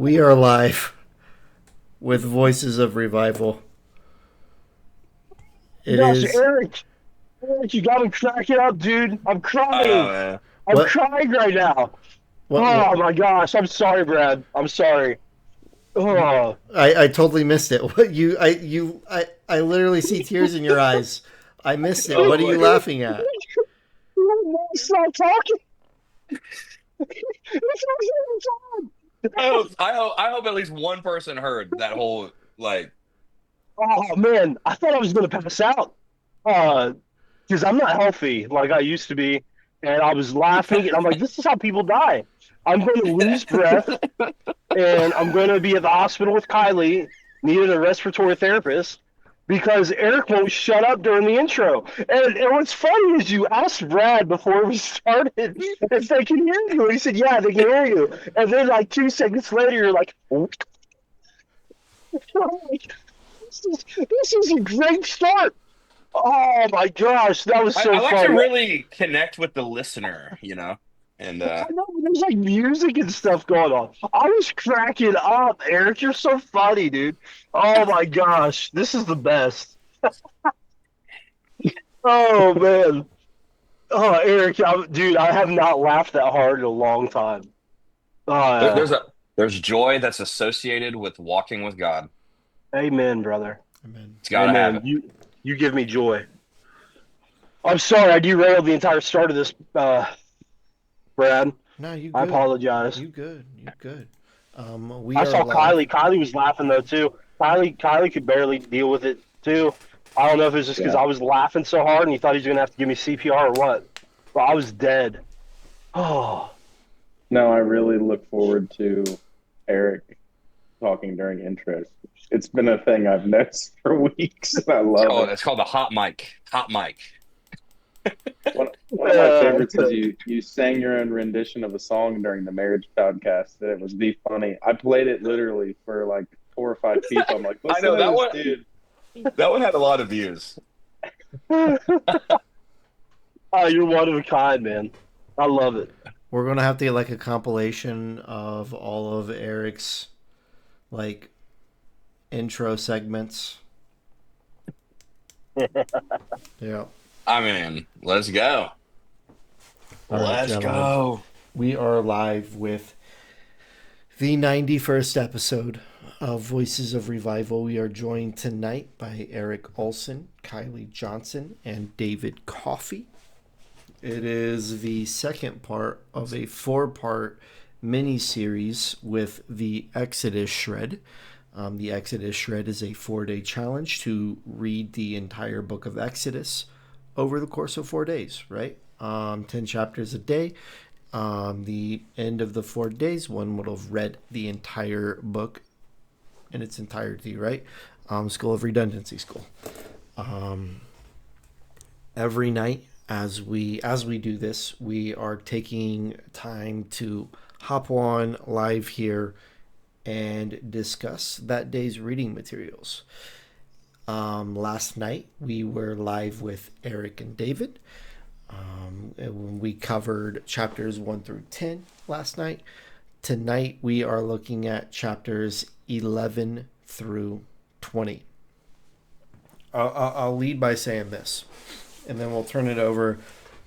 We are live with Voices of Revival. It Gosh, is Eric, you gotta crack it up, dude. I'm I know, crying. man. I'm what crying right now. what Oh my gosh, I'm sorry, Brad. I'm sorry. Oh, I totally missed it. What I literally see tears in your eyes. I missed it. Oh What are my you god. laughing at? stop talking. It's not I hope at least one person heard that whole like. Oh man, I thought I was gonna pass out. Uh, because I'm not healthy like I used to be, and I was laughing, and I'm like, this is how people die. I'm going to lose breath, and I'm going to be at the hospital with Kiley, needing a respiratory therapist because Eric won't shut up during the intro. And what's funny is you asked Brad before we started if they can hear you, and he said, "Yeah, they can hear you." And then like 2 seconds later, you're like, "This is a great start." Oh my gosh, that was I so like to funny. really connect with the listener, and I know there's like music and stuff going on. I was cracking up, Eric. You're so funny, dude. Oh my gosh, this is the best. Oh man. Oh, Eric, dude, I have not laughed that hard in a long time. there, Uh, there's joy that's associated with walking with God. amen, brother. Amen. It's got to have Amen. it. You give me joy. I'm sorry I derailed the entire start of this, Brad. No, you I good. apologize. You good. You good. We I are saw live. Kylie. Kylie was laughing though too. Kylie could barely deal with it too. I don't know if it was just because Yeah. I was laughing so hard and he thought he was gonna have to give me CPR or what. But I was dead. Oh, No, I really look forward to Eric talking during intros. It's been a thing I've noticed for weeks, and I love it. It's called the hot mic. Hot mic. One of my favorites is you sang your own rendition of a song during the marriage podcast. And it was the funny. I played it literally for like 4 or 5 people. I'm like, I listen know to that this one. dude. That one had a lot of views. oh, you're one of a kind, man. I love it. We're gonna have to get like a compilation of all of Eric's like intro segments. Yeah. I mean, let's go. All right, Let's gentlemen. go. We are live with the 91st episode of Voices of Revival. We are joined tonight by Eric Olson, Kiley Johnson, and David Coffey. It is the second part of a 4-part mini-series with the Exodus Shred. The Exodus Shred is a 4-day challenge to read the entire book of Exodus over the course of 4 days, right? 10 chapters a day. The end of the 4 days, one would have read the entire book in its entirety, right? School of Redundancy School. Every night as we do this, we are taking time to hop on live here and discuss that day's reading materials. Last night we were live with Eric and David. And we covered chapters 1 through 10 last night. Tonight we are looking at chapters 11 through 20. I'll lead by saying this, and then we'll turn it over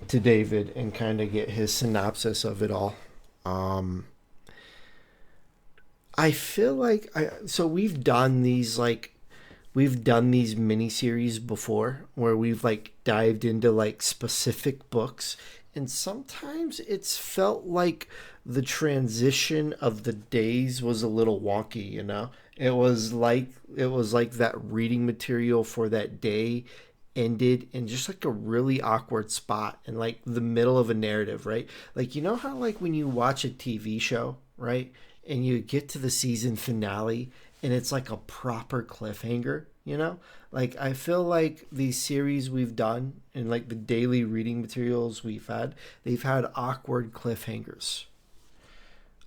to David and kind of get his synopsis of it all. I feel like so we've done these mini series before where we've like dived into like specific books, and sometimes it's felt like the transition of the days was a little wonky, you know. It was like that reading material for that day ended in just like a really awkward spot in like the middle of a narrative, right? Like, you know how like when you watch a TV show, right? And you get to the season finale and it's like a proper cliffhanger, you know? Like I feel like these series we've done and like the daily reading materials we've had, they've had awkward cliffhangers.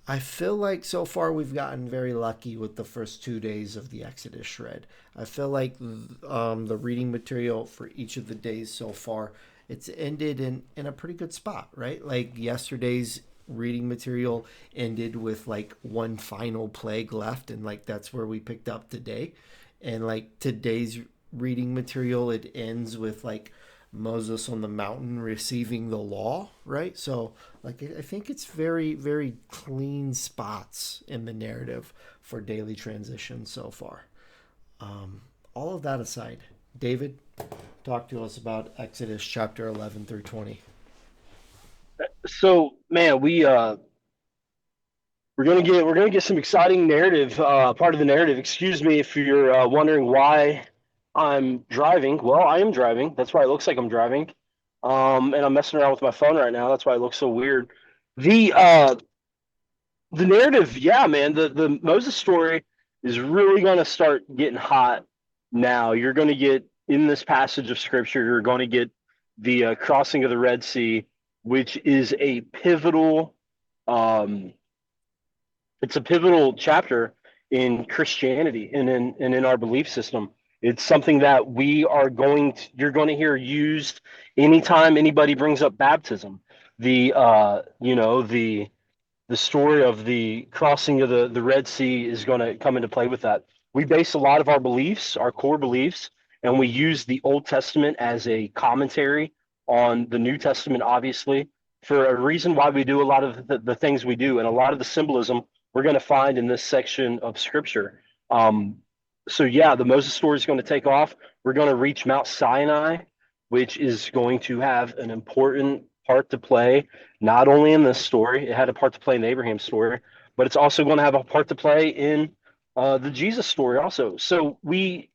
I feel like so far we've gotten very lucky with the first 2 days of the Exodus shred. I feel like the reading material for each of the days so far, it's ended in a pretty good spot, right? Like yesterday's reading material ended with like one final plague left, and like that's where we picked up today. And like today's reading material, it ends with like Moses on the mountain receiving the law, right? So like I think it's very very clean spots in the narrative for daily transition so far. All of that aside, David, talk to us about Exodus chapter 11 through 20. So, man, we're gonna get some exciting narrative, part of the narrative. Excuse me if you're wondering why I'm driving. Well, I am driving. That's why it looks like I'm driving. And I'm messing around with my phone right now. That's why it looks so weird. The uh, the narrative, yeah, man. The Moses story is really gonna start getting hot now. You're gonna get in this passage of scripture. You're going to get the crossing of the Red Sea, which is a pivotal. Um, it's a pivotal chapter in Christianity and in our belief system. It's something that you're going to hear used anytime anybody brings up baptism. The story of the crossing of the Red Sea is going to come into play with that. We base a lot of our beliefs, our core beliefs, and we use the Old Testament as a commentary on the New Testament, obviously, for a reason why we do a lot of the things we do. And a lot of the symbolism we're going to find in this section of Scripture. So, yeah, the Moses story is going to take off. We're going to reach Mount Sinai, which is going to have an important part to play not only in this story. It had a part to play in the Abraham story, but it's also going to have a part to play in the Jesus story also. So we're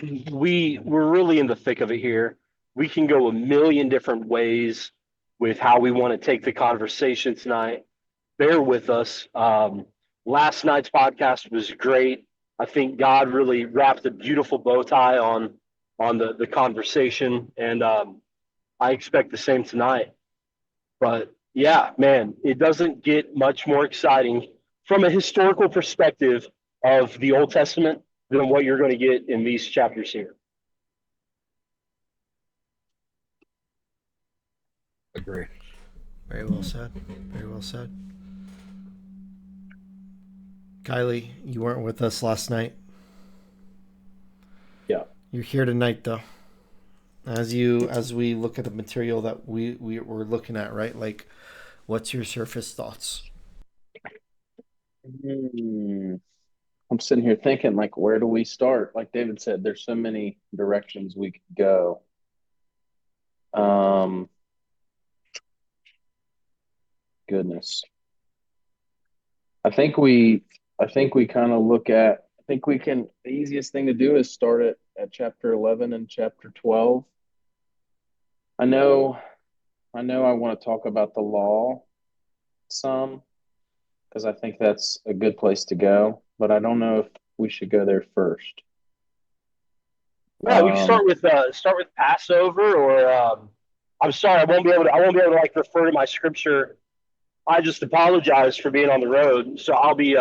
really in the thick of it here. We can go a million different ways with how we want to take the conversation tonight. Bear with us. Last night's podcast was great. I think God really wrapped a beautiful bow tie on the conversation, and I expect the same tonight. But yeah, man, it doesn't get much more exciting from a historical perspective of the Old Testament than what you're going to get in these chapters here. Agree. Very well said. Very well said. Kiley, you weren't with us last night. Yeah. You're here tonight, though. As we look at the material that we're looking at, right? Like, what's your surface thoughts? Hmm. I'm sitting here thinking, like, where do we start? Like David said, there's so many directions we could go. Um, Goodness. I think we kind of look at, I think we can, the easiest thing to do is start at chapter 11 and chapter 12. I know, I want to talk about the law some because I think that's a good place to go, but I don't know if we should go there first. Yeah, we can Um, start with Passover, or I'm sorry, I won't be able to like refer to my scripture. I just apologize for being on the road, so I'll be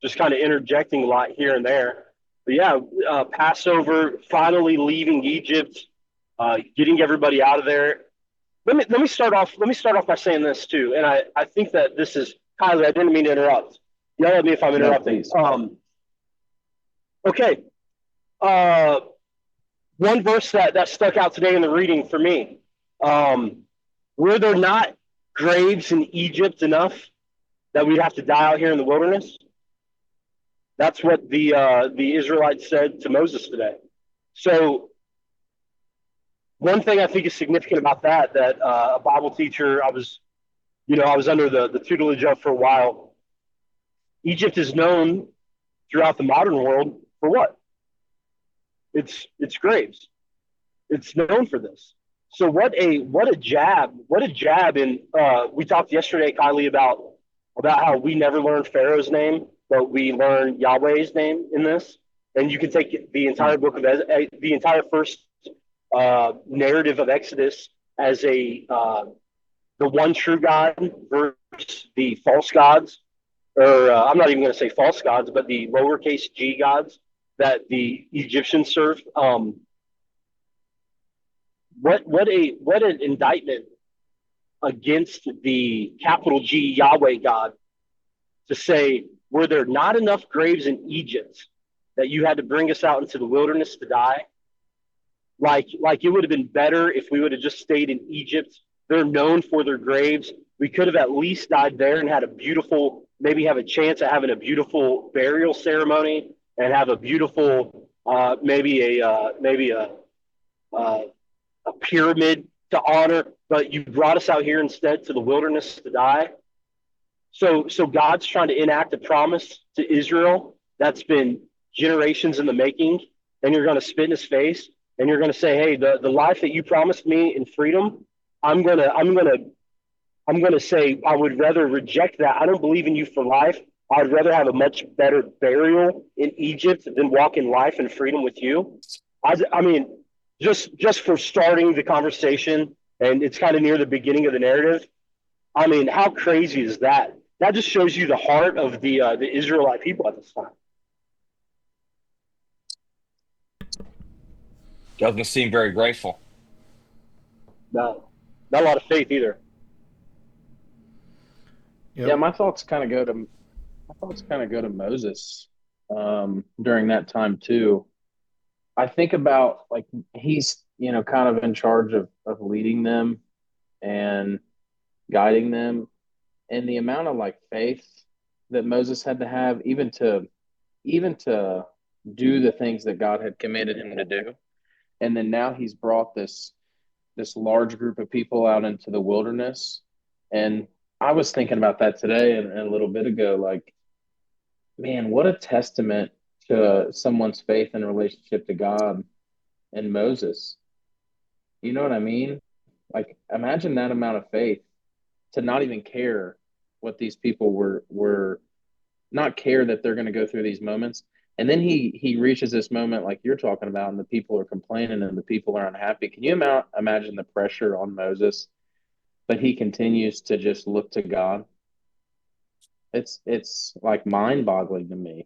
just kind of interjecting a lot here and there. But yeah, Passover, finally leaving Egypt, getting everybody out of there. Let me start off. Let me start off by saying this too, and I think that this is Kylie. I didn't mean to interrupt. Yell at me if I'm no, interrupting. please. Okay. Uh, One verse that stuck out today in the reading for me. Um, were there not graves in Egypt enough that we'd have to die out here in the wilderness? That's what the Israelites said to Moses today. So one thing I think is significant about that a Bible teacher I was under the tutelage of for a while. Egypt is known throughout the modern world for what? It's graves. It's known for this. So what a jab in we talked yesterday, Kylie, about how we never learned Pharaoh's name, but we learned Yahweh's name in this. And you can take the entire book of the entire first narrative of Exodus as the one true God versus the false gods, or I'm not even going to say false gods, but the lowercase g gods that the Egyptians served. What an indictment against the capital G Yahweh God to say, were there not enough graves in Egypt that you had to bring us out into the wilderness to die? Like it would have been better if we would have just stayed in Egypt. They're known for their graves. We could have at least died there and had a beautiful, maybe have a chance at having a beautiful burial ceremony and have a beautiful, uh, a pyramid to honor. But you brought us out here instead to the wilderness to die. So God's trying to enact a promise to Israel that's been generations in the making, and you're going to spit in his face, and you're going to say, "Hey, the life that you promised me in freedom, I'm gonna say I would rather reject that. I don't believe in you for life. I'd rather have a much better burial in Egypt than walk in life and freedom with you." I mean, just for starting the conversation, and it's kind of near the beginning of the narrative. I mean, how crazy is that? That just shows you the heart of the Israelite people at this time. Doesn't seem very grateful. No, not a lot of faith either. Yep. Yeah, my thoughts kind of go to Moses during that time too. I think about like he's kind of in charge of leading them and guiding them, and the amount of like faith that Moses had to have even to do the things that God had commanded him to do. And then now he's brought this large group of people out into the wilderness. And I was thinking about that today and a little bit ago, like, man, what a testament to someone's faith and relationship to God and Moses. You know what I mean? Like, imagine that amount of faith to not even care what these people were not care that they're going to go through these moments. And then he reaches this moment like you're talking about, and the people are complaining and the people are unhappy. Can you imagine the pressure on Moses? But he continues to just look to God. It's like mind boggling to me,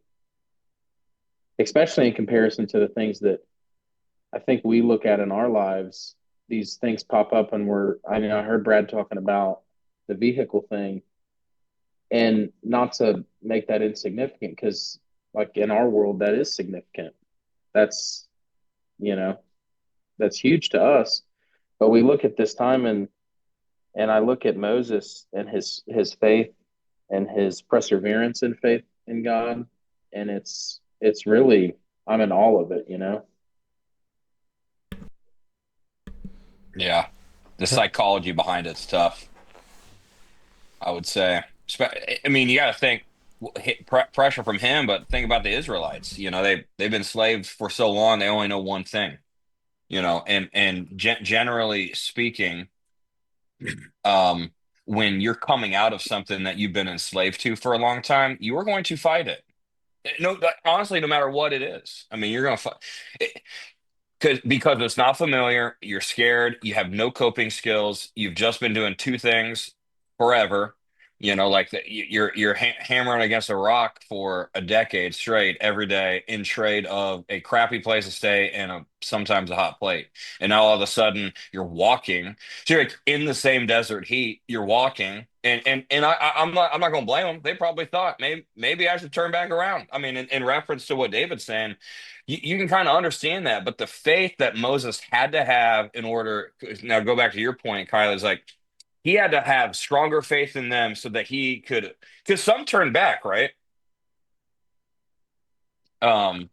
especially in comparison to the things that I think we look at in our lives. These things pop up, and I heard Brad talking about the vehicle thing, and not to make that insignificant because, like in our world, that is significant. That's you know that's huge to us. But we look at this time, and I look at Moses and his faith and his perseverance in faith in God, and it's really I'm in all of it. Yeah. The psychology behind it's tough, I would say. I mean, you got to think pressure from him, but think about the Israelites. They've been slaves for so long, they only know one thing. And generally speaking, um, when you're coming out of something that you've been enslaved to for a long time, you are going to fight it. No, honestly, no matter what it is. I mean, you're going to fight because it's not familiar. You're scared. You have no coping skills. You've just been doing two things forever. Like you're hammering against a rock for a decade straight every day in trade of a crappy place to stay and sometimes a hot plate. And now all of a sudden you're walking. So you're like in the same desert heat. You're walking, and I'm not going to blame them. They probably thought maybe I should turn back around. I mean, in reference to what David's saying, you can kind of understand that, but the faith that Moses had to have in order now go back to your point, Kyle, is like he had to have stronger faith in them so that he could, because some turned back, right? Um,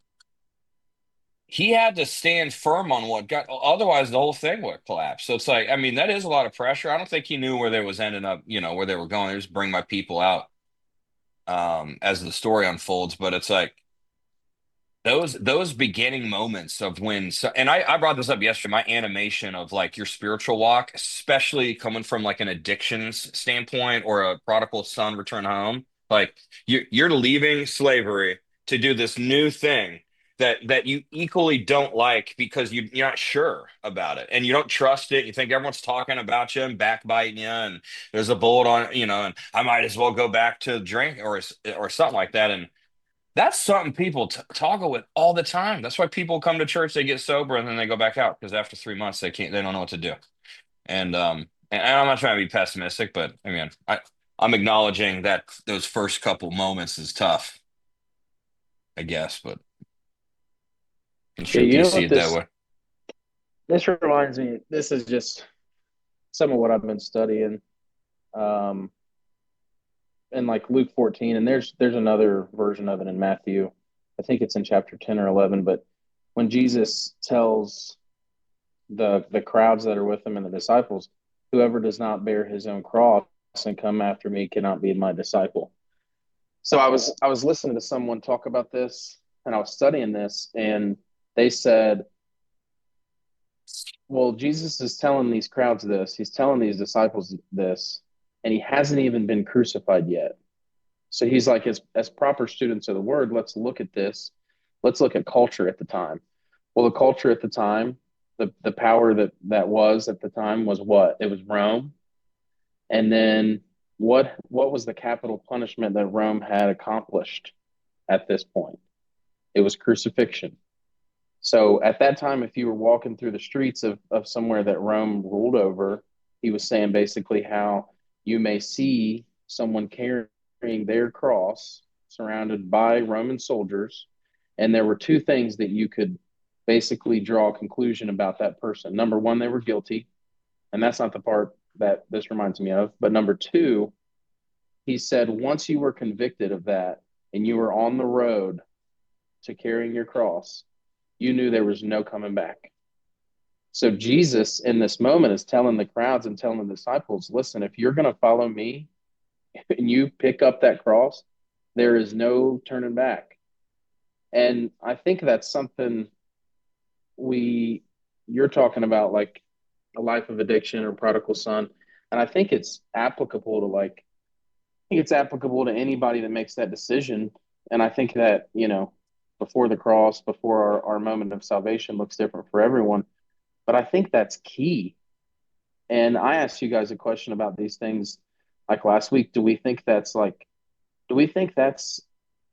he had to stand firm on what got, otherwise the whole thing would collapse. So it's like, I mean, that is a lot of pressure. I don't think he knew where they was ending up, where they were going. They just bring my people out as the story unfolds. But it's like those beginning moments of when and I brought this up yesterday, my animation of like your spiritual walk, especially coming from like an addictions standpoint or a prodigal son return home, like you're leaving slavery to do this new thing that you equally don't like because you're not sure about it and you don't trust it. You think everyone's talking about you and backbiting you, and there's a bullet on, and I might as well go back to drink or something like that. And that's something people toggle with all the time. That's why people come to church, they get sober, and then they go back out because after 3 months they don't know what to do. And And I'm not trying to be pessimistic, but I mean, I'm acknowledging that those first couple moments is tough, I guess, but I'm Yeah, sure you you know see what it that way. this reminds me. This is just some of what I've been studying. Um, in like Luke 14, and there's another version of it in Matthew. I think it's in chapter 10 or 11, but when Jesus tells the crowds that are with him and the disciples, whoever does not bear his own cross and come after me cannot be my disciple. So I was listening to someone talk about this, and I was studying this, and they said, well, Jesus is telling these crowds this, he's telling these disciples this, and he hasn't even been crucified yet. So he's like, as proper students of the word, let's look at this. Let's look at culture at the time. Well, the culture at the time, the power that was at the time was what? It was Rome. And then what was the capital punishment that Rome had accomplished at this point? It was crucifixion. So at that time, if you were walking through the streets of somewhere that Rome ruled over, he was saying basically how you may see someone carrying their cross surrounded by Roman soldiers. And there were two things that you could basically draw a conclusion about that person. Number one, they were guilty. And that's not the part that this reminds me of. But number two, he said, once you were convicted of that and you were on the road to carrying your cross, you knew there was no coming back. So Jesus in this moment is telling the crowds and telling the disciples, listen, if you're going to follow me and you pick up that cross, there is no turning back. And I think that's something we you're talking about, like a life of addiction or prodigal son. And I think it's applicable to it's applicable to anybody that makes that decision. And I think that, before the cross, before our moment of salvation looks different for everyone. But I think that's key. And I asked you guys a question about these things like last week. Do we think that's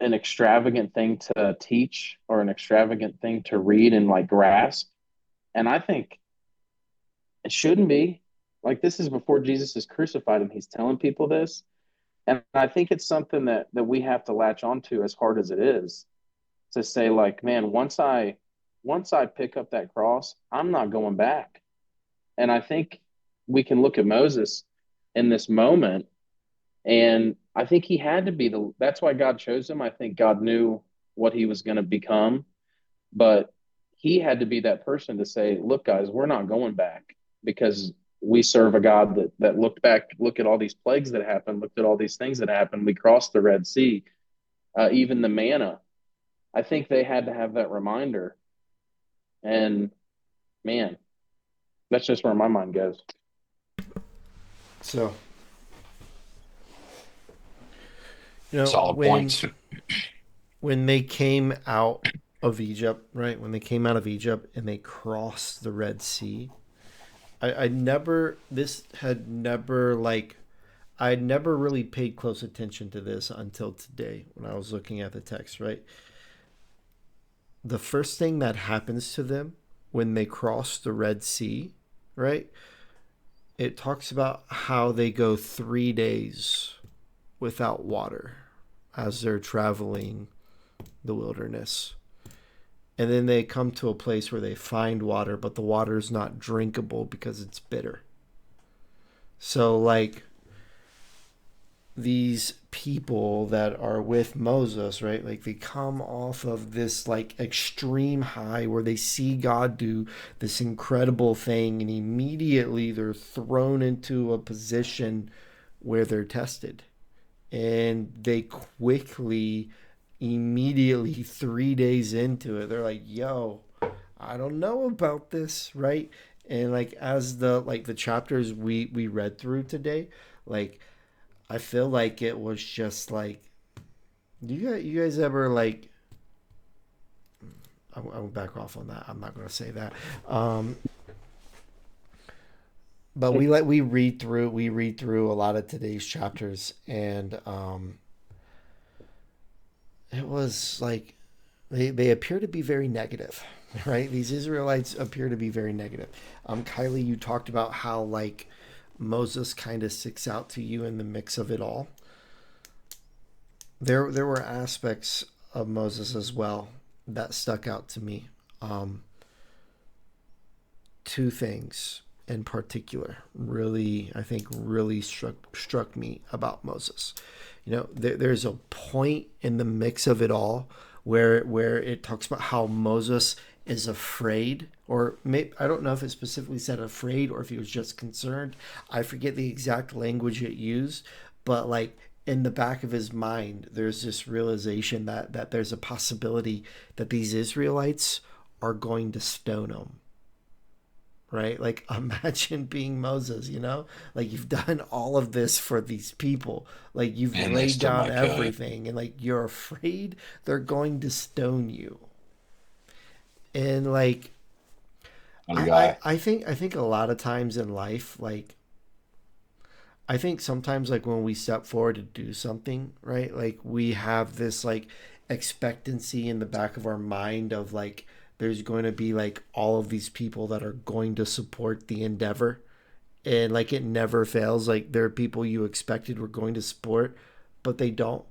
an extravagant thing to teach or an extravagant thing to read and like grasp? And I think it shouldn't be. Like, this is before Jesus is crucified and he's telling people this. And I think it's something that we have to latch onto, as hard as it is, to say like, man, once I pick up that cross, I'm not going back. And I think we can look at Moses in this moment, and I think he had to be that's why God chose him. I think God knew what he was going to become, but he had to be that person to say, look, guys, we're not going back, because we serve a God that looked back, look at all these plagues that happened, looked at all these things that happened. We crossed the Red Sea, even the manna. I think they had to have that reminder. And man, that's just where my mind goes. So, Solid when points. they came out of Egypt, right? When they came out of Egypt and they crossed the Red Sea, I never, this had never like, I never really paid close attention to this until today when I was looking at the text, right? The first thing that happens to them when they cross the Red Sea, right? It talks about how they go 3 days without water as they're traveling the wilderness. And then they come to a place where they find water, but the water is not drinkable because it's bitter. So, like, these people that are with Moses, right? Like, they come off of this, like, extreme high where they see God do this incredible thing, and immediately they're thrown into a position where they're tested. And they quickly, immediately, 3 days into it, they're like, yo, I don't know about this, right? And like, as the chapters we read through today, like, I feel like it was just like, you guys ever like, I will back off on that. I'm not gonna say that. But we read through a lot of today's chapters, and it was like they appear to be very negative, right? These Israelites appear to be very negative. Kiley, you talked about how like Moses kind of sticks out to you in the mix of it all? There were aspects of Moses as well that stuck out to me. Um, Two things in particular really, I think, really struck me about Moses. There's a point in the mix of it all where it talks about how Moses is afraid, or I don't know if it specifically said afraid or if he was just concerned. I forget the exact language it used, but like in the back of his mind, there's this realization that there's a possibility that these Israelites are going to stone him, right? Like, imagine being Moses, like you've done all of this for these people, like you've And they laid still down might kill you. everything, and like you're afraid they're going to stone you. And like, What a I, guy. I think a lot of times in life, like, I think sometimes like when we step forward to do something, right? Like we have this like expectancy in the back of our mind of like there's going to be like all of these people that are going to support the endeavor, and like it never fails. Like there are people you expected were going to support, but they don't.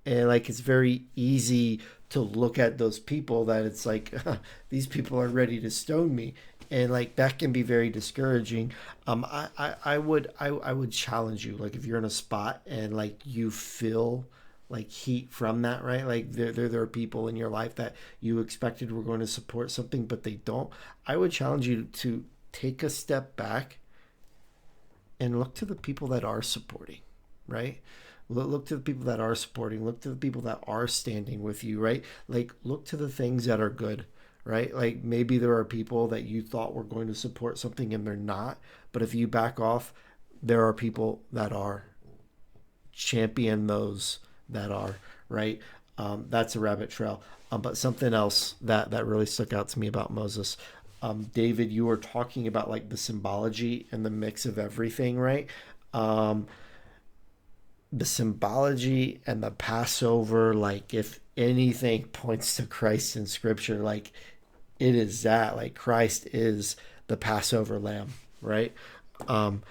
And like it's very easy to look at those people that it's like these people are ready to stone me, and like that can be very discouraging. I would challenge you, like if you're in a spot and like you feel like heat from that, right? Like there are people in your life that you expected were going to support something but they don't. I would challenge you to take a step back and look to the people that are supporting, right? Look to the people that are supporting. Look to the people that are standing with you, right? Like, look to the things that are good, right? Like, maybe there are people that you thought were going to support something and they're not. But if you back off, there are people that are. Champion those that are, right? That's a rabbit trail. But something else that really stuck out to me about Moses, David, you were talking about like the symbology and the mix of everything, right? Um, the symbology and the Passover, like if anything points to Christ in Scripture, like it is that, like Christ is the Passover lamb, right? Um,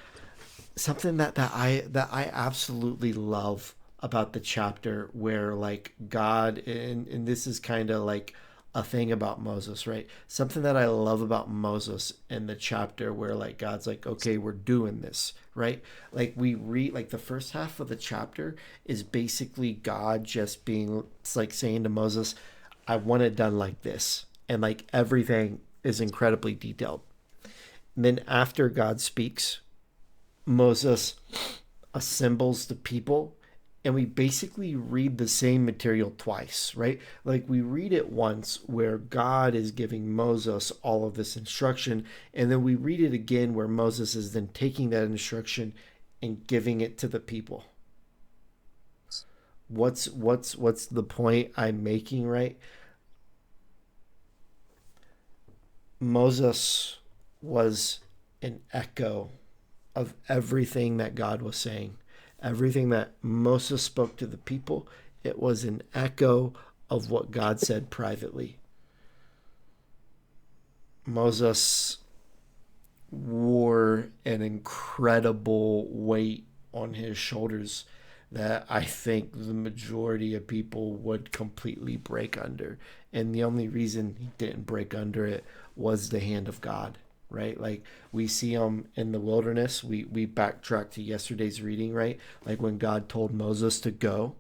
Something that I absolutely love about the chapter where like God, and this is kind of like a thing about Moses, right? Something that I love about Moses in the chapter where like God's like, okay, we're doing this, right? Like we read like the first half of the chapter is basically God just being, it's like saying to Moses, I want it done like this. And like everything is incredibly detailed. And then after God speaks, Moses assembles the people, and we basically read the same material twice, right? Like we read it once where God is giving Moses all of this instruction, and then we read it again where Moses is then taking that instruction and giving it to the people. What's the point I'm making, right? Moses was an echo of everything that God was saying. Everything that Moses spoke to the people, it was an echo of what God said privately. Moses wore an incredible weight on his shoulders that I think the majority of people would completely break under. And the only reason he didn't break under it was the hand of God, right? Like we see him in the wilderness. We backtrack to yesterday's reading, right? Like when God told Moses to go,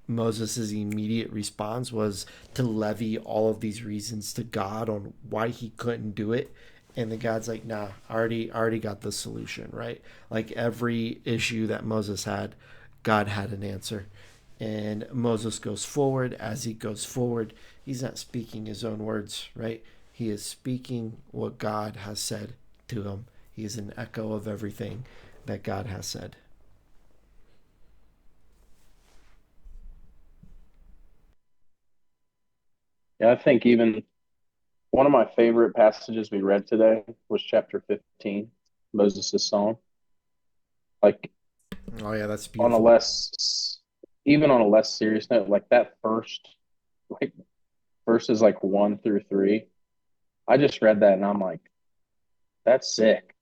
Moses' immediate response was to levy all of these reasons to God on why he couldn't do it. And the God's like, nah, I already got the solution, right? Like every issue that Moses had, God had an answer. And Moses goes forward. As he goes forward, he's not speaking his own words, right? He is speaking what God has said to him. He is an echo of everything that God has said. Yeah, I think even one of my favorite passages we read today was chapter 15, Moses' song. Like Oh yeah, that's on a beautiful. less, even on a less serious note, like that first, like verses like 1 through 3. I just read that and I'm like, that's sick.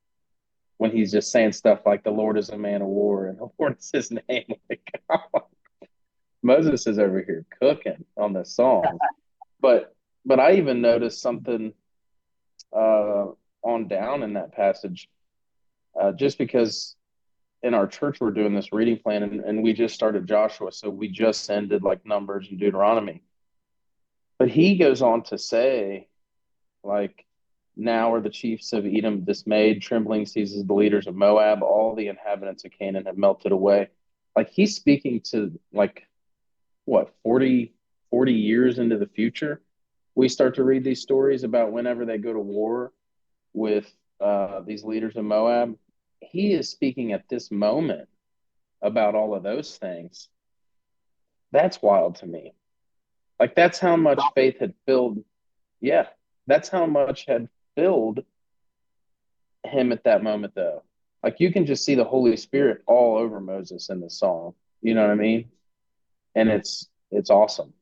when he's just saying stuff like the Lord is a man of war and the Lord is his name. Like, Moses is over here cooking on this song. But I even noticed something uh, on down in that passage, just because in our church we're doing this reading plan, and we just started Joshua, so we just ended like Numbers and Deuteronomy. But he goes on to say, like, now are the chiefs of Edom dismayed, trembling seizes the leaders of Moab, all the inhabitants of Canaan have melted away. Like he's speaking to like what 40 years into the future. We start to read these stories about whenever they go to war with these leaders of Moab. He is speaking at this moment about all of those things. That's wild to me. Like that's how much faith had filled. Yeah, that's how much had filled him at that moment, though. Like you can just see the Holy Spirit all over Moses in the song. You know what I mean? And it's awesome.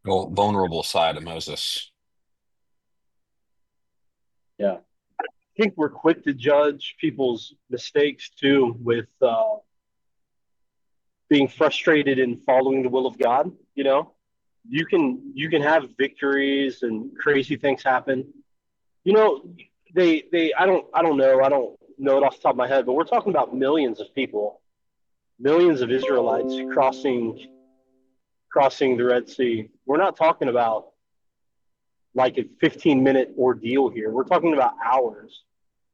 Vulnerable side of Moses. Yeah. I think we're quick to judge people's mistakes too with being frustrated in following the will of God. You can have victories and crazy things happen. You know, they I don't know it off the top of my head, but we're talking about millions of people, millions of Israelites crossing the Red Sea. We're not talking about like a 15-minute ordeal here. We're talking about hours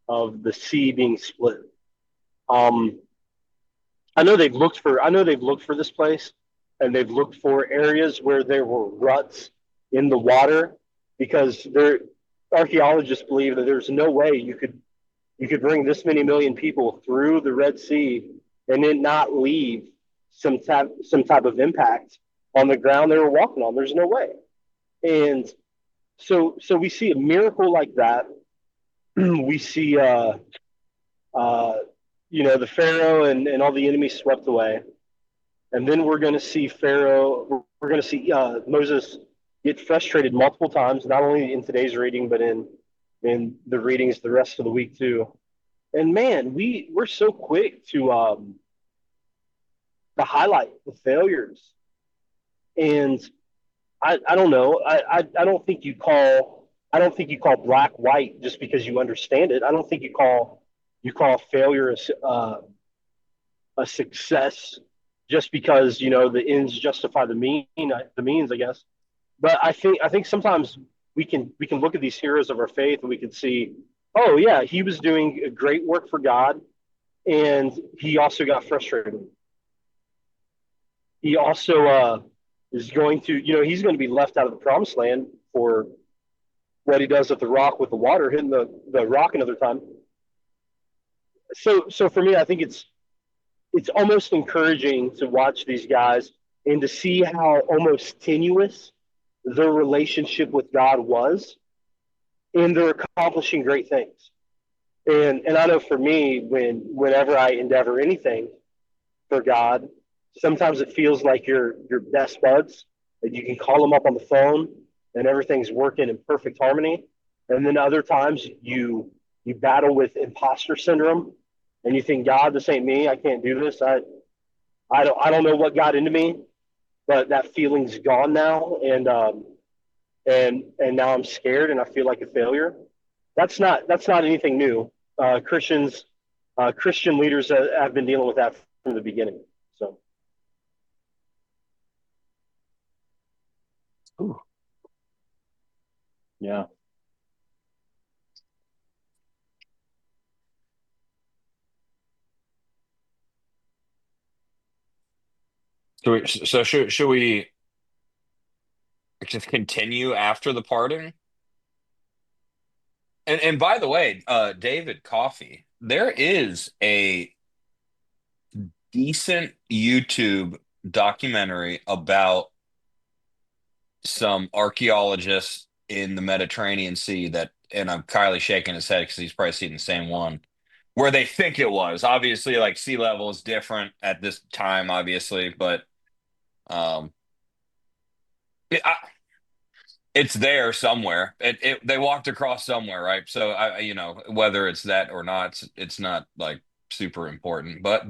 of the sea being split. Um, I know they've looked for this place, and they've looked for areas where there were ruts in the water, because archaeologists believe that there's no way you could bring this many million people through the Red Sea and then not leave some type of impact on the ground they were walking on. There's no way. And so we see a miracle like that. We see uh, the Pharaoh and all the enemies swept away. And then we're going to see we're going to see Moses get frustrated multiple times, not only in today's reading, but in the readings the rest of the week too. And man, we're so quick to highlight the failures. And I don't know. I don't think you call black white just because you understand it. I don't think you call failure a success just because the ends justify the means, I guess. But I think sometimes we can look at these heroes of our faith and we can see, oh yeah, he was doing a great work for God, and he also got frustrated. He also is going to, he's going to be left out of the promised land for what he does at the rock with the water, hitting the rock another time. So for me, I think it's almost encouraging to watch these guys and to see how almost tenuous their relationship with God was, and they're accomplishing great things. And I know for me, whenever I endeavor anything for God, sometimes it feels like your best buds, that you can call them up on the phone and everything's working in perfect harmony. And then other times you battle with imposter syndrome, and you think, God, this ain't me. I can't do this. I don't know what got into me, but that feeling's gone now, and now I'm scared and I feel like a failure. That's not anything new. Christian leaders have been dealing with that from the beginning. So Ooh. Yeah. Should we just continue after the parting? And by the way, David Coffey, there is a decent YouTube documentary about some archaeologists in the Mediterranean Sea that, and I'm Kiley shaking his head because he's probably seen the same one, where they think it was. Obviously, like sea level is different at this time, obviously, but um, I, it's there somewhere. They walked across somewhere, right? So whether it's that or not, it's not like super important. But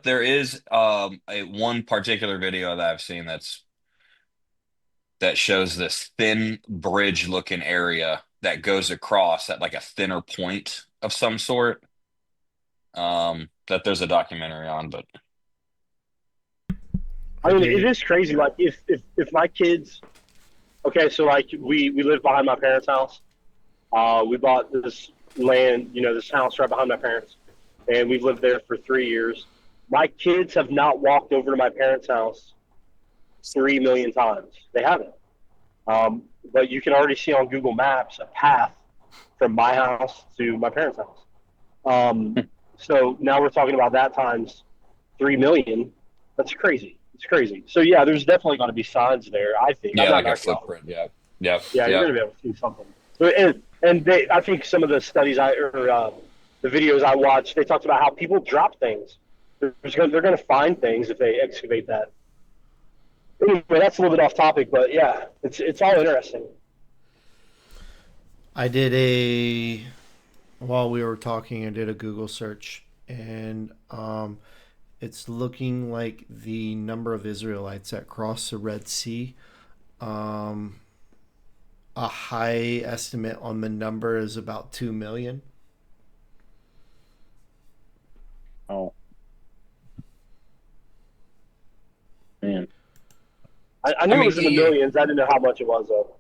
there is a one particular video that I've seen that shows this thin bridge looking area that goes across at like a thinner point of some sort. That there's a documentary on, but I I mean, it did. is crazy. Like if my kids, okay, so like we live behind my parents' house. We bought this land, this house right behind my parents, and we've lived there for 3 years. My kids have not walked over to my parents' house 3 million times. They haven't. But you can already see on Google Maps a path from my house to my parents' house. Um, so now we're talking about that times 3 million. That's crazy. It's crazy. So yeah, there's definitely going to be signs there. I think I'm yeah, not like a backing off. footprint. Yeah, yep, Yeah, you're yep. going to be able to see something. I think some of the studies the videos I watched, they talked about how people drop things. They're going to find things if they excavate that. Anyway, that's a little bit off topic, but yeah, it's all interesting. I did a while we were talking. I did a Google search, and it's looking like the number of Israelites that crossed the Red Sea. Um, a high estimate on the number is about 2 million. Oh man, I I knew it mean, was in the millions. I didn't know how much it was though.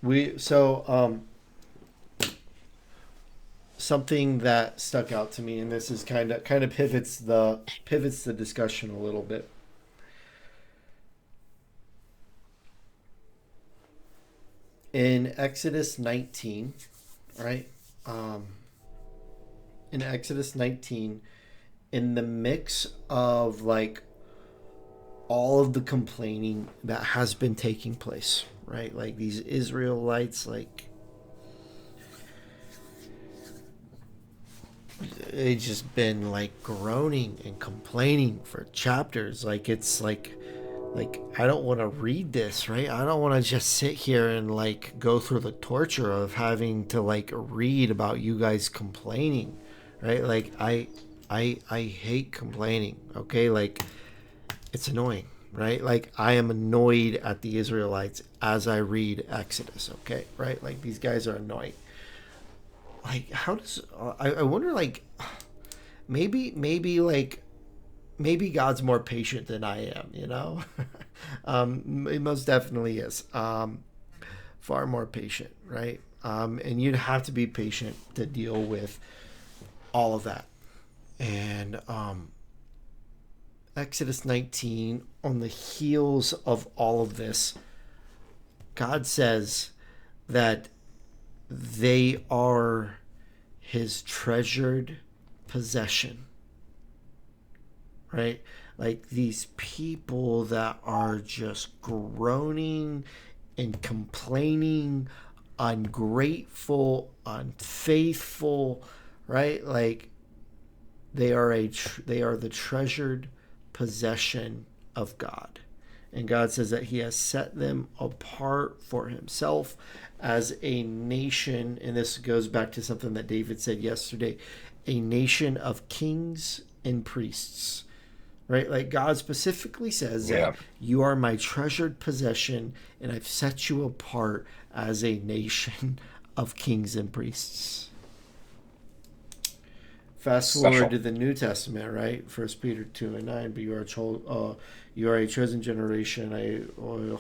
We something that stuck out to me, and this is kind of pivots the discussion a little bit. In Exodus 19, right? Um, in Exodus 19, in the mix of like all of the complaining that has been taking place, right? Like these Israelites, like they just been like groaning and complaining for chapters. Like it's like I don't want to read this, right? I don't want to just sit here and like go through the torture of having to like read about you guys complaining, right? Like I hate complaining, okay? Like it's annoying, right? Like I am annoyed at the Israelites as I read Exodus, okay? Right? Like these guys are annoying. Like how does I wonder like maybe maybe God's more patient than I am, you know? It most definitely is. Far more patient, right? And you'd have to be patient to deal with all of that. And Exodus 19, on the heels of all of this, God says that they are his treasured possession, right? Like these people that are just groaning and complaining, ungrateful, unfaithful, right? Like they are the treasured possession of God. And God says that he has set them apart for himself as a nation. And this goes back to something that David said yesterday, a nation of kings and priests, right? Like God specifically says that Yeah. you are my treasured possession and I've set you apart as a nation of kings and priests. Fast forward Special. to the New Testament, right? First Peter 2:9. But you are a chosen generation, a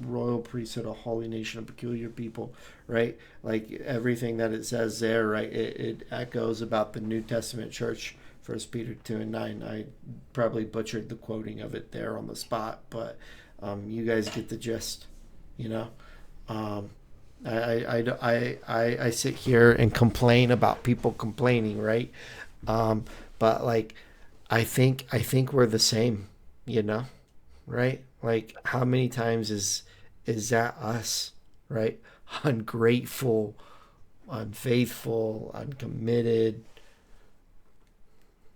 royal priesthood, a holy nation, a peculiar people, right? Like everything that it says there, right? It echoes about the New Testament church. First Peter 2:9. I probably butchered the quoting of it there on the spot, but you guys get the gist, you know. Um, I sit here and complain about people complaining, right? But like, I think we're the same, you know, right? Like, how many times is that us, right? Ungrateful, unfaithful, uncommitted,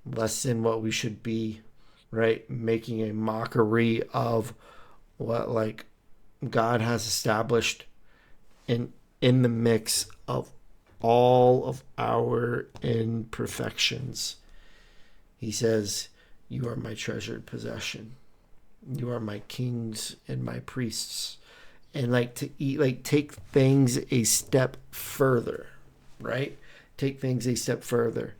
less than what we should be, right? Making a mockery of what like God has established in the mix of all of our imperfections. He says, "You are my treasured possession. You are my kings and my priests." And like to eat, like take things a step further, right? Take things a step further.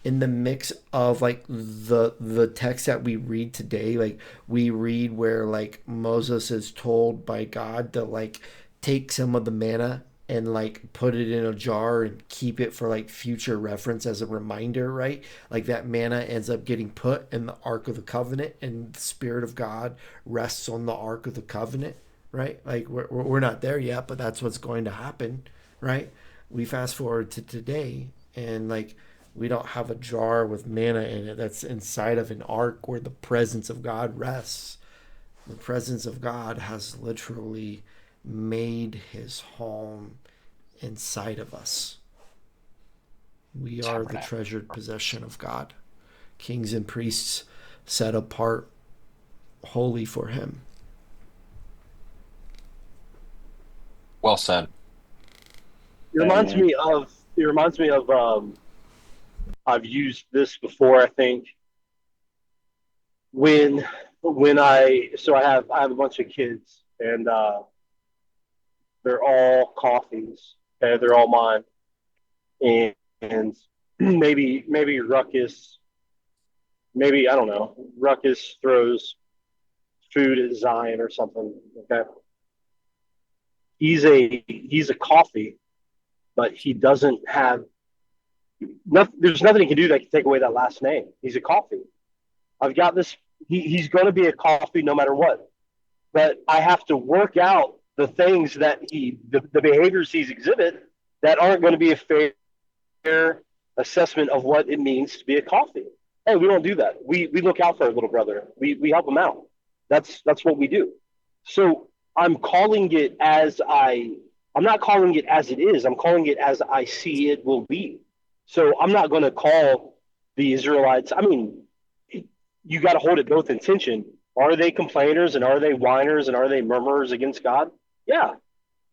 In the mix of like the text that we read today, like we read where like Moses is told by God to like take some of the manna and like put it in a jar and keep it for like future reference as a reminder, right? Like that manna ends up getting put in the Ark of the Covenant, and the Spirit of God rests on the Ark of the Covenant, right? Like we're not there yet, but that's what's going to happen, right? We fast forward to today, and like we don't have a jar with manna in it that's inside of an ark where the presence of God rests. The presence of God has literally made his home inside of us. We are the treasured possession of God, kings and priests set apart wholly for him. Well said. It reminds me of I've used this before, I think, when I have a bunch of kids, and they're all Coffeys. Okay, they're all mine. And maybe Ruckus, maybe I don't know, Ruckus throws food at Zion or something. Okay. He's a Coffey, but he doesn't have there's nothing he can do that can take away that last name. He's a Coffey. I've got this. He's going to be a Coffey no matter what. But I have to work out the things that the behaviors he's exhibit that aren't going to be a fair assessment of what it means to be a Coffey. Hey, we don't do that. We look out for our little brother. We help him out. That's what we do. So I'm calling it I'm not calling it as it is. I'm calling it as I see it will be. So I'm not going to call the Israelites. I mean, you got to hold it both in tension. Are they complainers, and are they whiners, and are they murmurers against God? Yeah.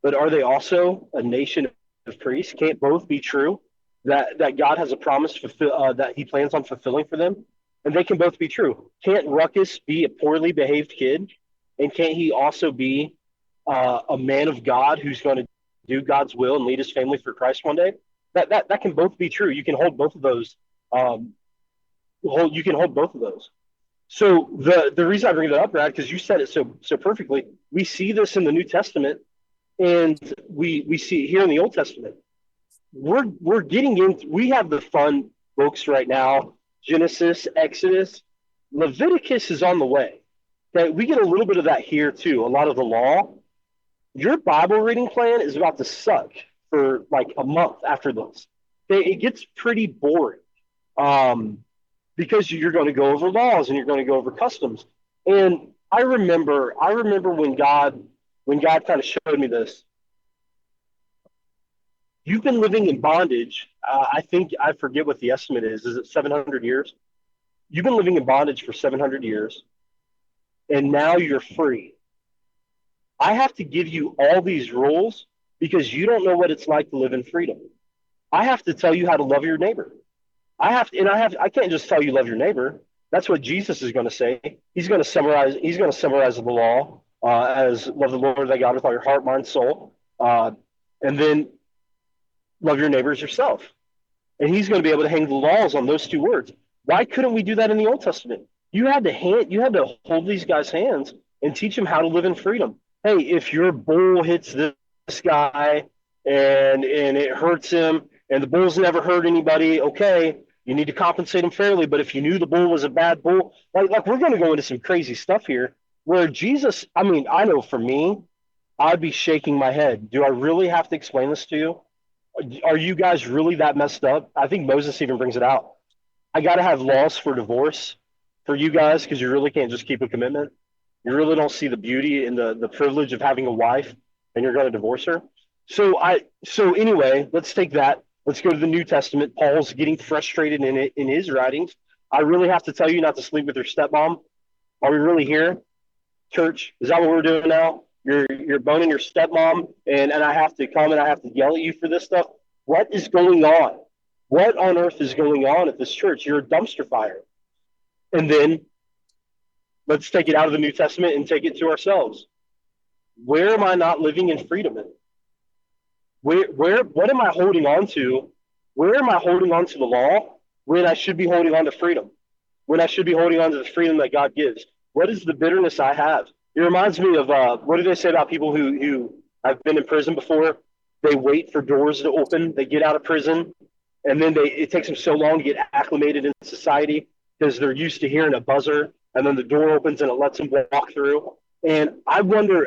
But are they also a nation of priests? Can't both be true? That God has a promise to fulfill, that he plans on fulfilling for them? And they can both be true. Can't Ruckus be a poorly behaved kid? And can't he also be a man of God who's going to do God's will and lead his family for Christ one day? That can both be true. You can hold both of those. You can hold both of those. So the reason I bring that up, Brad, because you said it so perfectly. We see this in the New Testament, and we see it here in the Old Testament. We're getting in. We have the fun books right now: Genesis, Exodus, Leviticus is on the way. Okay, we get a little bit of that here too. A lot of the law. Your Bible reading plan is about to suck for like a month after this. Okay, it gets pretty boring. Because you're going to go over laws and you're going to go over customs. And I remember when God kind of showed me this. You've been living in bondage. I think I forget what the estimate is. Is it 700 years? You've been living in bondage for 700 years, and now you're free. I have to give you all these rules because you don't know what it's like to live in freedom. I have to tell you how to love your neighbor. I can't just tell you love your neighbor. That's what Jesus is going to say. He's going to summarize the law as love the Lord thy God with all your heart, mind, soul, and then love your neighbor as yourself. And he's going to be able to hang the laws on those two words. Why couldn't we do that in the Old Testament? You had to hold these guys' hands and teach them how to live in freedom. Hey, if your bull hits this guy and it hurts him, and the bull's never hurt anybody, okay, you need to compensate him fairly. But if you knew the bull was a bad bull, like we're going to go into some crazy stuff here where Jesus, I mean, I know for me, I'd be shaking my head. Do I really have to explain this to you? Are you guys really that messed up? I think Moses even brings it out. I got to have laws for divorce for you guys because you really can't just keep a commitment. You really don't see the beauty and the privilege of having a wife, and you're going to divorce her. So anyway, let's take that. Let's go to the New Testament. Paul's getting frustrated in his writings. I really have to tell you not to sleep with your stepmom. Are we really here? Church, is that what we're doing now? You're boning your stepmom, and I have to come and I have to yell at you for this stuff. What is going on? What on earth is going on at this church? You're a dumpster fire. And then let's take it out of the New Testament and take it to ourselves. Where am I not living in freedom in? What am I holding on to? Where am I holding on to the law when I should be holding on to freedom? When I should be holding on to the freedom that God gives? What is the bitterness I have? It reminds me of what do they say about people who have been in prison before? They wait for doors to open. They get out of prison, and then it takes them so long to get acclimated in society because they're used to hearing a buzzer, and then the door opens and it lets them walk through. And I wonder,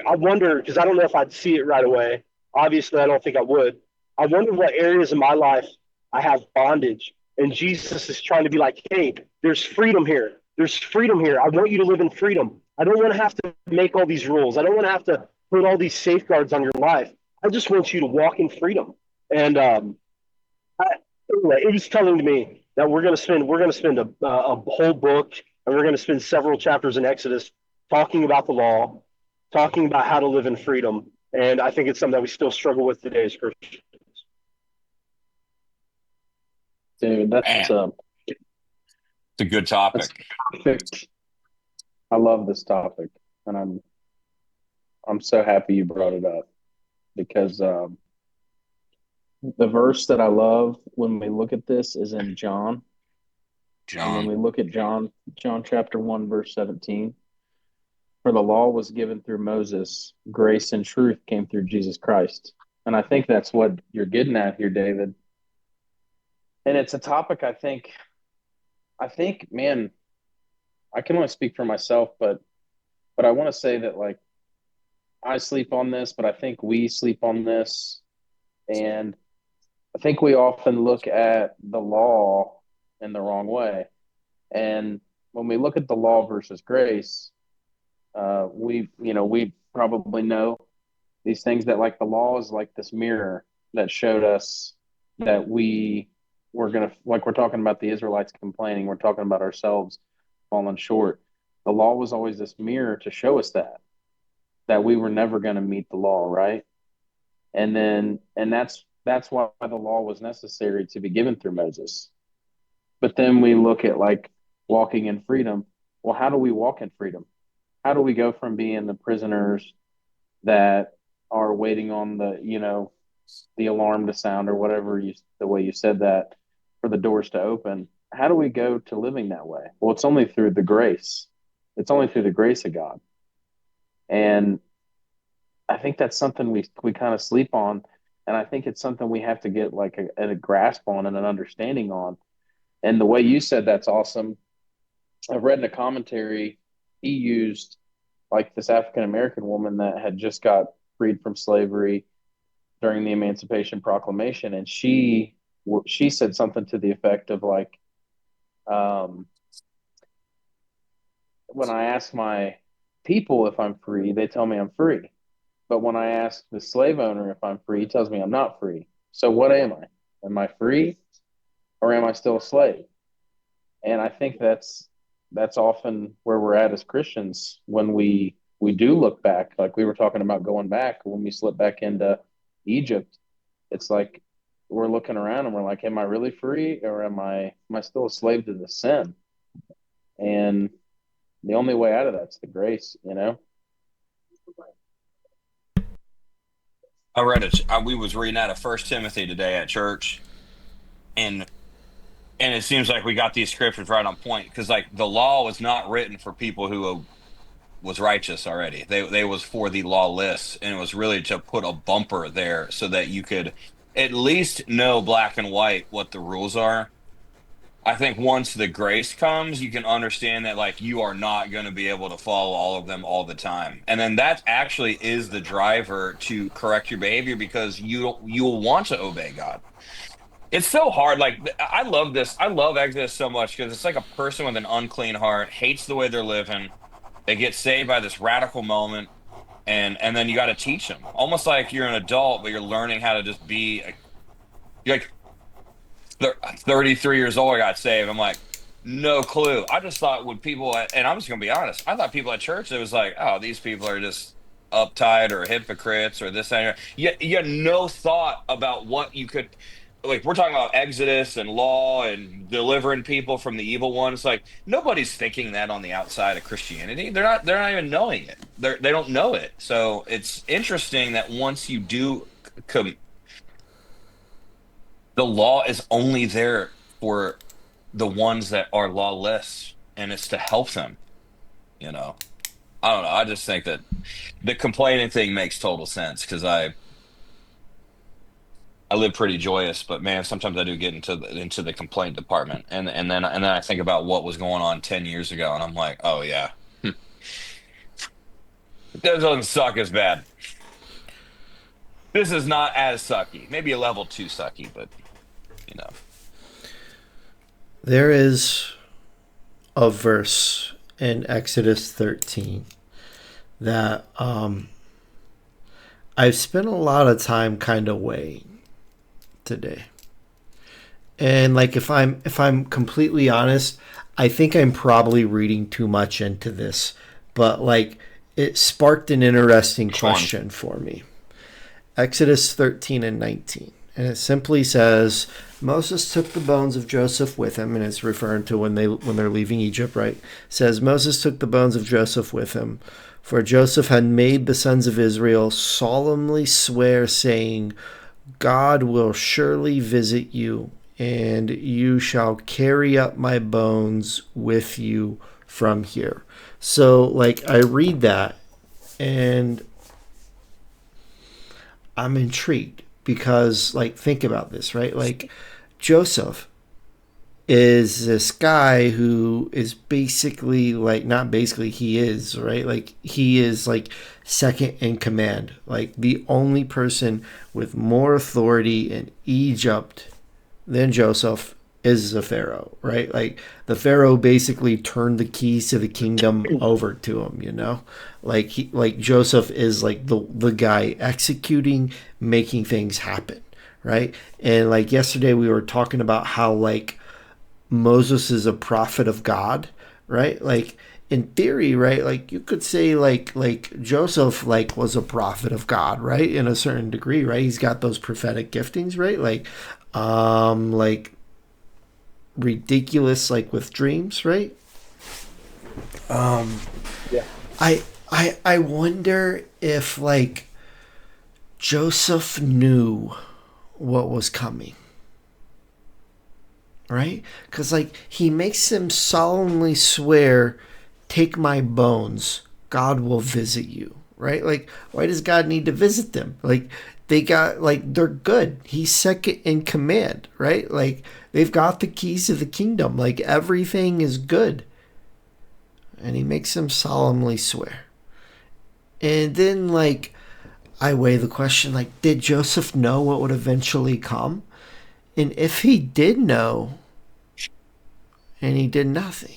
because I don't know if I'd see it right away. Obviously, I don't think I would. I wonder what areas of my life I have bondage, and Jesus is trying to be like, hey, there's freedom here. There's freedom here. I want you to live in freedom. I don't want to have to make all these rules. I don't want to have to put all these safeguards on your life. I just want you to walk in freedom. And anyway, it was telling to me that we're going to spend a whole book, and we're going to spend several chapters in Exodus talking about the law, talking about how to live in freedom. And I think it's something that we still struggle with today as Christians. Dude, Man, it's a good topic. perfect. I love this topic, and I'm so happy you brought it up because the verse that I love when we look at this is in John. And when John. we look at John chapter 1, verse 17, for the law was given through Moses, grace and truth came through Jesus Christ. And I think that's what you're getting at here, David. And it's a topic man, I can only speak for myself, but I want to say that like I sleep on this, but I think we sleep on this. And I think we often look at the law in the wrong way. And when we look at the law versus grace, we probably know these things that like the law is like this mirror that showed us that we were gonna like we're talking about the Israelites complaining, we're talking about ourselves falling short. The law was always this mirror to show us that we were never going to meet the law, right? And that's why the law was necessary to be given through Moses. But then we look at like walking in freedom. Well, how do we walk in freedom? How do we go from being the prisoners that are waiting on the alarm to sound or whatever the way you said that for the doors to open? How do we go to living that way? Well, it's only through the grace. It's only through the grace of God. And I think that's something we kind of sleep on. And I think it's something we have to get like a grasp on and an understanding on. And the way you said that's awesome. I've read in a commentary, he used like this African American woman that had just got freed from slavery during the Emancipation Proclamation, and she said something to the effect of like, when I ask my people if I'm free, they tell me I'm free. But when I ask the slave owner if I'm free, he tells me I'm not free. So what am I? Am I free or am I still a slave? And I think that's often where we're at as Christians when we do look back, like we were talking about going back, when we slip back into Egypt, it's like we're looking around and we're like, am I really free or am I still a slave to the sin? And the only way out of that's the grace, you know? I read it. We was reading out of First Timothy today at church, and it seems like we got these scriptures right on point because like the law was not written for people who was righteous already. They was for the lawless, and it was really to put a bumper there so that you could at least know black and white what the rules are. I think once the grace comes, you can understand that like you are not going to be able to follow all of them all the time. And then that actually is the driver to correct your behavior because you'll want to obey God. It's so hard. Like I love this. I love Exodus so much because it's like a person with an unclean heart hates the way they're living. They get saved by this radical moment, and then you got to teach them. Almost like you're an adult, but you're learning how to just be. You're like 33 years old. I got saved. I'm like, No clue. I just thought when people, and I'm just gonna be honest, I thought people at church, it was like, oh, these people are just uptight or hypocrites or this and that. You had no thought about what you could, like, we're talking about Exodus and law and delivering people from the evil one. It's like nobody's thinking that on the outside of Christianity. They're not even knowing it. They don't know it. So it's interesting that once you do come, the law is only there for the ones that are lawless, and it's to help them, you know. I don't know. I just think that the complaining thing makes total sense because I live pretty joyous, but man, sometimes I do get into the complaint department, and then I think about what was going on 10 years ago, and I'm like, oh yeah, it doesn't suck as bad. This is not as sucky. Maybe a level 2 sucky, but you know. There is a verse in Exodus 13 that I've spent a lot of time kind of weighing today. And like if I'm completely honest, I think I'm probably reading too much into this, but like it sparked an interesting Which one? question for me. Exodus 13 and 19. And it simply says Moses took the bones of Joseph with him, and it's referring to when they're leaving Egypt, right? It says Moses took the bones of Joseph with him, for Joseph had made the sons of Israel solemnly swear, saying, God will surely visit you, and you shall carry up my bones with you from here. So, like, I read that, and I'm intrigued because, like, think about this, right? Like, Joseph is this guy who is basically, like, not basically, he is, right? Like, he is, like, second in command. Like, the only person with more authority in Egypt than Joseph is the Pharaoh, right? Like the Pharaoh basically turned the keys to the kingdom over to him, you know? Like Joseph is like the guy executing, making things happen, right? And like yesterday we were talking about how like Moses is a prophet of God, right? Like in theory, right? Like you could say like Joseph like was a prophet of God, right? In a certain degree, right? He's got those prophetic giftings, right? Like ridiculous like with dreams, right? Yeah. I wonder if like Joseph knew what was coming, right? Because like he makes him solemnly swear, take my bones, God will visit you, right? Like why does God need to visit them? Like they got like they're good, he's second in command, right? Like they've got the keys to the kingdom, like everything is good, and he makes him solemnly swear. And then like I weigh the question, like did Joseph know what would eventually come? And if he did know and he did nothing,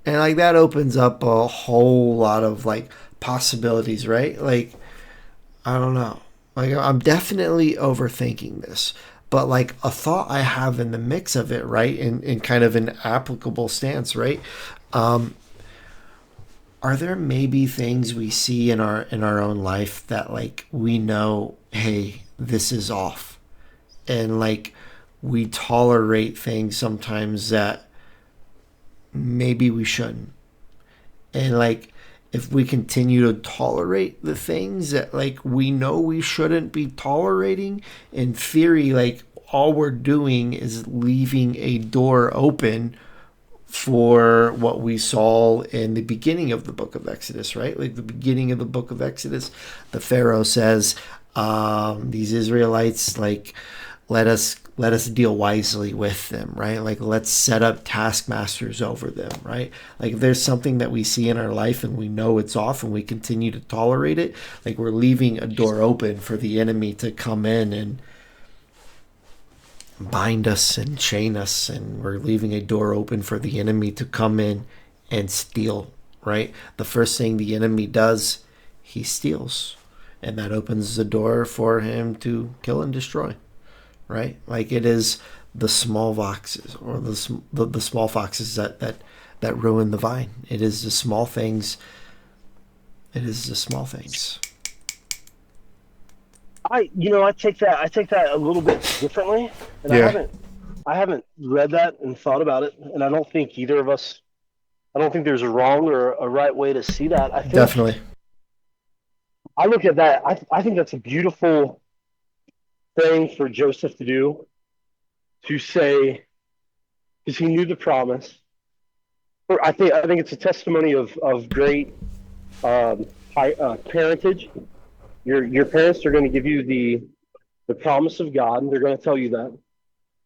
and like that opens up a whole lot of like possibilities, right? Like I don't know. Like I'm definitely overthinking this. But like a thought I have in the mix of it, right? In kind of an applicable stance, right? Um, are there maybe things we see in our own life that like we know, hey, this is off. And like we tolerate things sometimes that maybe we shouldn't. And like if we continue to tolerate the things that like we know we shouldn't be tolerating, in theory like all we're doing is leaving a door open for what we saw in the beginning of the book of Exodus, right? Like the beginning of the book of Exodus, the Pharaoh says, these Israelites, like, let us deal wisely with them, right? Like let's set up taskmasters over them, right? Like if there's something that we see in our life and we know it's off and we continue to tolerate it, like we're leaving a door open for the enemy to come in and bind us and chain us, and we're leaving a door open for the enemy to come in and steal, right? The first thing the enemy does, he steals, and that opens the door for him to kill and destroy, right? Like it is the small foxes, or the small foxes that ruin the vine. It is the small things. It is the small things. I take that a little bit differently, and I Yeah, haven't I haven't read that and thought about it, and I don't think either of us. I don't think there's a wrong or a right way to see that. I think definitely. I look at that. I think that's a beautiful thing for Joseph to do, to say, because he knew the promise. Or I think it's a testimony of great um, parentage. Your parents are going to give you the promise of God, and they're going to tell you that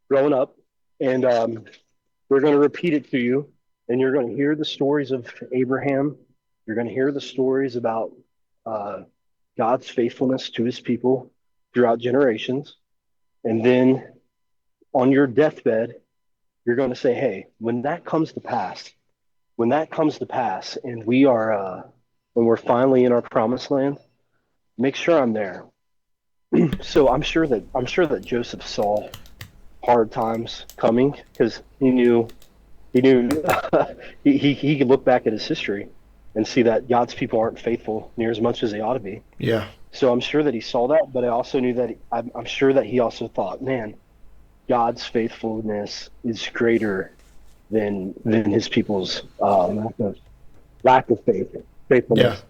growing up, and they're going to repeat it to you, and you're going to hear the stories of Abraham. You're going to hear the stories about uh, God's faithfulness to His people throughout generations, and then on your deathbed, you're going to say, "Hey, when that comes to pass, and when we're finally in our promised land, make sure I'm there." So I'm sure that Joseph saw hard times coming because he knew he could look back at his history and see that God's people aren't faithful near as much as they ought to be. Yeah, So I'm sure that he saw that, but I also knew that I'm sure that he also thought, man, God's faithfulness is greater than his people's lack of yeah, faithfulness.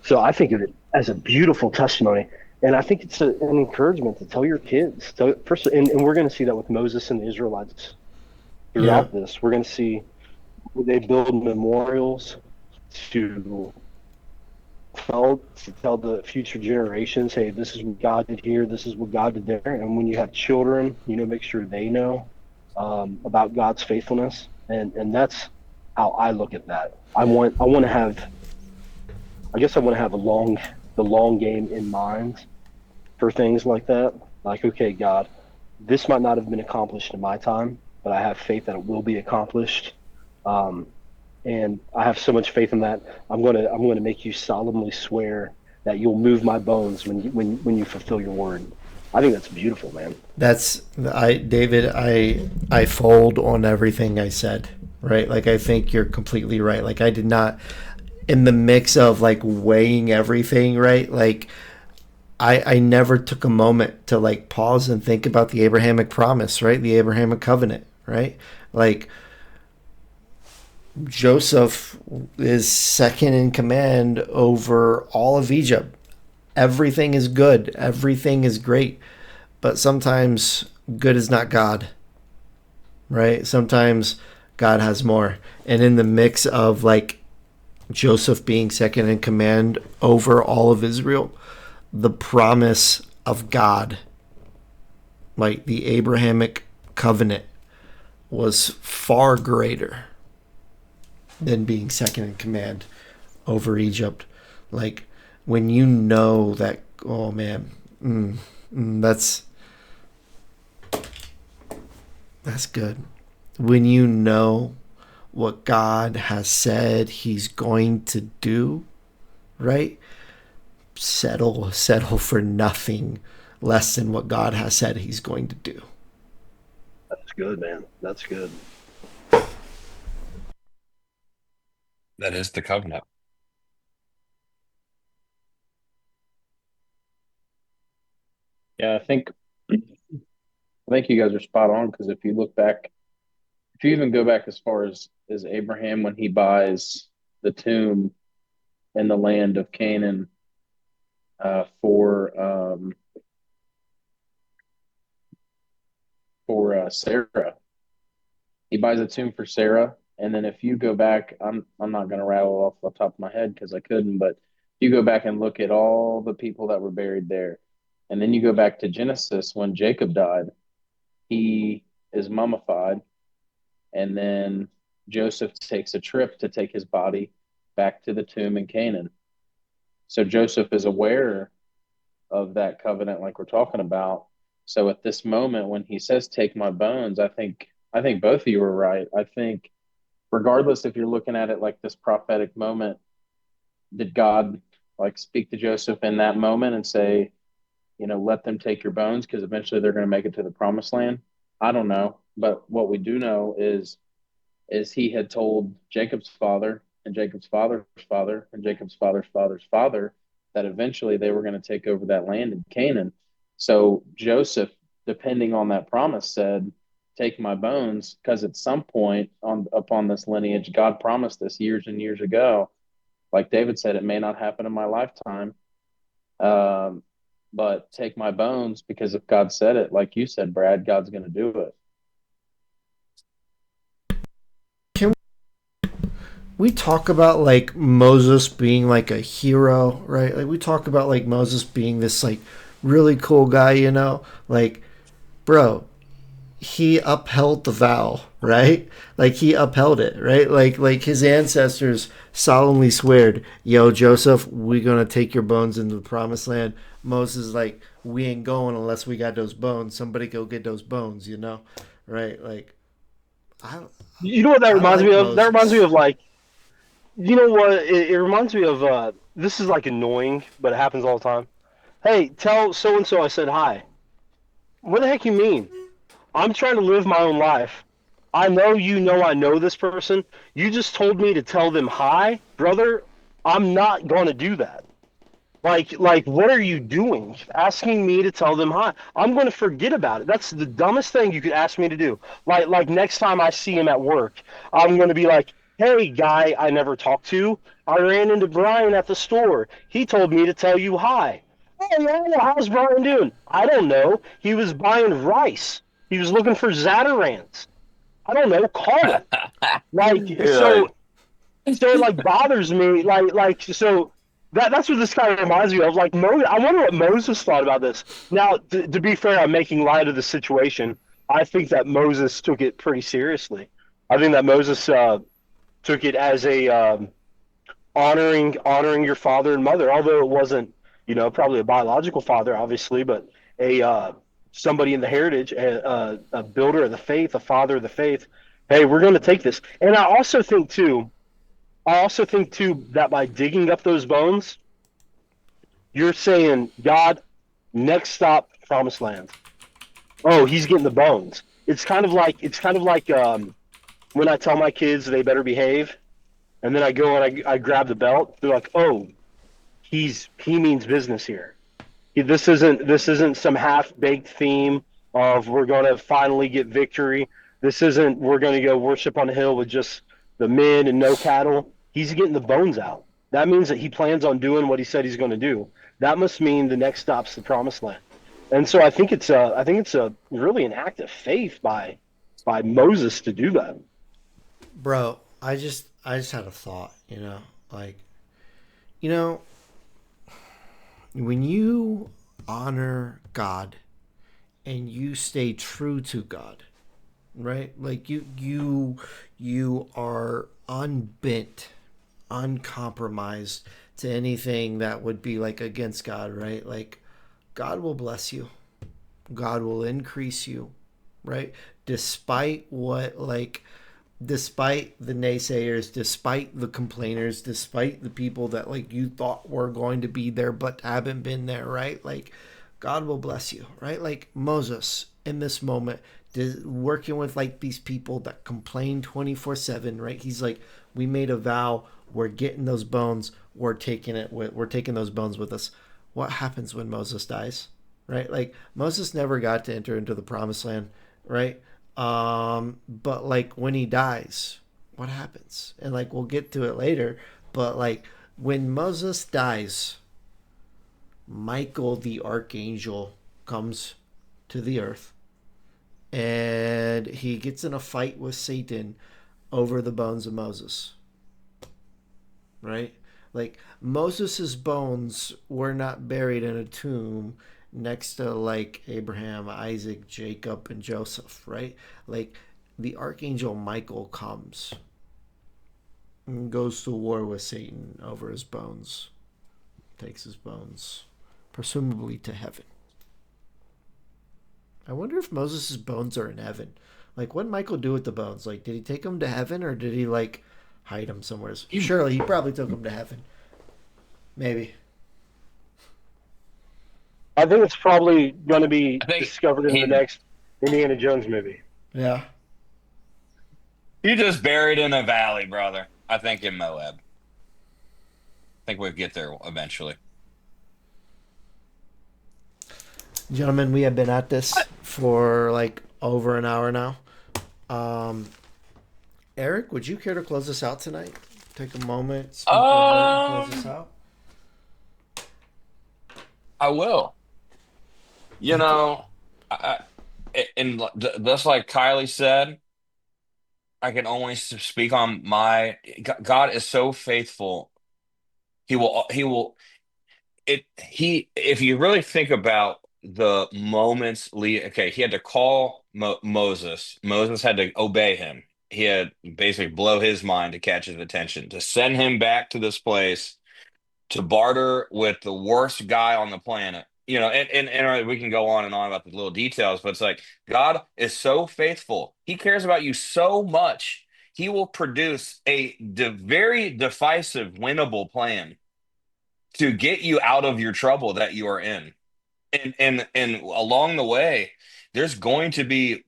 So I think of it as a beautiful testimony. And I think it's an encouragement to tell your kids. First, and we're going to see that with Moses and the Israelites yeah, throughout this. We're going to see they build memorials to tell the future generations, hey, this is what God did here, this is what God did there. And when you have children, make sure they know about God's faithfulness. And that's how I look at that. I want to have I guess I want to have the long game in mind for things like that. Like, okay, God, this might not have been accomplished in my time, but I have faith that it will be accomplished. Um, and I have so much faith in that. I'm gonna make you solemnly swear that you'll move my bones when you fulfill your word. I think that's beautiful, man. that's I David. I fold on everything I said. Right, like I think you're completely right. Like I did not, in the mix of like weighing everything. Right, like I never took a moment to like pause and think about the Abrahamic promise. Right, the Abrahamic covenant. Right, like Joseph is second in command over all of Egypt. Everything is good. Everything is great. But sometimes good is not God, right? Sometimes God has more. And in the mix of like Joseph being second in command over all of Israel, the promise of God, like the Abrahamic covenant, was far greater than being second in command over Egypt. Like when you know that, oh man, that's good. When you know what God has said He's going to do, right? Settle for nothing less than what God has said He's going to do. That's good, man. That's good. That is the covenant. Yeah, I think you guys are spot on because if you look back, if you even go back as far as Abraham when he buys the tomb in the land of Canaan for Sarah, he buys a tomb for Sarah, and then if you go back, I'm not going to rattle off the top of my head because I couldn't, but you go back and look at all the people that were buried there, and then you go back to Genesis when Jacob died, he is mummified, and then Joseph takes a trip to take his body back to the tomb in Canaan. So Joseph is aware of that covenant like we're talking about. So at this moment when he says take my bones, I think both of you are right. I think regardless if you're looking at it like this prophetic moment, did God like speak to Joseph in that moment and say, let them take your bones because eventually they're going to make it to the promised land? I don't know, but what we do know is he had told Jacob's father and Jacob's father's father and Jacob's father's father's father that eventually they were going to take over that land in Canaan. So Joseph, depending on that promise, said, "Take my bones," because at some point on upon this lineage, God promised this years and years ago. Like David said, it may not happen in my lifetime, um, but take my bones because if God said it, like you said, Brad, God's going to do it. Can we talk about like Moses being like a hero, right? Like we talk about like Moses being this like really cool guy, you know? Like, bro, he upheld the vow, right? Like he upheld it, right? Like his ancestors solemnly sweared, "Yo, Joseph, we're gonna take your bones into the promised land." Moses is like, "We ain't going unless we got those bones. Somebody go get those bones," you know, right? Like I You know what that I reminds me like of? That reminds me Moses. of like, you know what? It reminds me of this is like annoying, but it happens all the time. Hey, tell so and so I said hi. What the heck you mean? I'm trying to live my own life. I know I know this person. You just told me to tell them hi, brother. I'm not going to do that. Like, what are you doing? Asking me to tell them hi. I'm going to forget about it. That's the dumbest thing you could ask me to do. Like next time I see him at work, I'm going to be like, "Hey, guy, I never talked to. I ran into Brian at the store. He told me to tell you hi." "Oh, yeah, how's Brian doing?" "I don't know. He was buying rice. He was looking for Zatarans." "I don't know. Call him." Like, You're like, so it like bothers me. So that's what this kind of reminds me of. Like I wonder what Moses thought about this. Now, to be fair, I'm making light of the situation. I think that Moses took it pretty seriously. I think that Moses took it as a honoring your father and mother, although it wasn't, probably a biological father, obviously, but a somebody in the heritage, a builder of the faith, a father of the faith. Hey, we're going to take this, and I also think too that by digging up those bones, you're saying, God, next stop, promised land. Oh, he's getting the bones. It's kind of like when I tell my kids they better behave, and then I go and I grab the belt. They're like, oh, he means business here. This isn't some half baked theme of we're going to finally get victory. This isn't we're going to go worship on a hill with just the men and no cattle. He's getting the bones out. That means that he plans on doing what he said he's going to do. That must mean the next stop's the promised land. And so I think it's a really an act of faith by Moses to do that. Bro, I just had a thought, like, you know, when you honor God and you stay true to God, right? Like you are unbent, uncompromised to anything that would be like against God, right? Like God will bless you. God will increase you, right? Despite what like despite the naysayers, despite the complainers, despite the people that like you thought were going to be there but haven't been there, right? Like God will bless you, right? Like Moses in this moment, working with like these people that complain 24/7, right? He's like, we made a vow, we're getting those bones, we're taking those bones with us. What happens when Moses dies, right? Like Moses never got to enter into the promised land, right? But like when he dies, what happens? And like we'll get to it later, but like when Moses dies, Michael the archangel comes to the earth and he gets in a fight with Satan over the bones of Moses, right? Like Moses's bones were not buried in a tomb next to like Abraham, Isaac, Jacob, and Joseph, right? Like the archangel Michael comes and goes to war with Satan over his bones, takes his bones, presumably to heaven. I wonder if Moses' bones are in heaven. Like, what did Michael do with the bones? Like, did he take them to heaven or did he like hide them somewhere? Surely he probably took them to heaven. Maybe. I think it's probably going to be I think discovered in the he next. Indiana Jones movie. Yeah. You just buried in a valley, brother. I think in Moab. I think we'll get there eventually. Gentlemen, we have been at this for like over an hour now. Um, Eric, would you care to close us out tonight? Take a moment, speak your heart, and close us Um, out. I will. You Thank you. know, and just like Kylie said, I can only speak on my. God is so faithful. He will. If you really think about the moments, okay, he had to call Moses. Moses had to obey him. He had basically blow his mind to catch his attention, to send him back to this place to barter with the worst guy on the planet. And we can go on and on about the little details, but it's like God is so faithful. He cares about you so much. He will produce a very decisive, winnable plan to get you out of your trouble that you are in. And along the way, there's going to be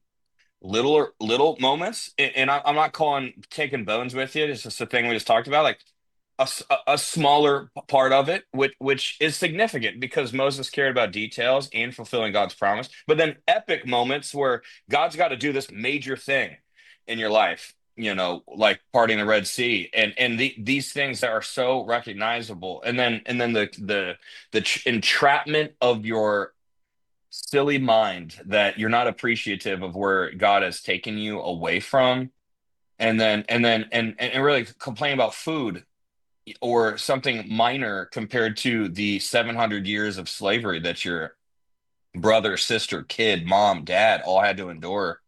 little moments, and I'm not calling taking bones with you. It's just a thing we just talked about, like a smaller part of it, which is significant because Moses cared about details and fulfilling God's promise. But then epic moments where God's got to do this major thing in your life, like parting the Red Sea, and these things that are so recognizable, and then the entrapment of your silly mind that you're not appreciative of where God has taken you away from, and really complain about food or something minor compared to the 700 years of slavery that your brother, sister, kid, mom, dad all had to endure.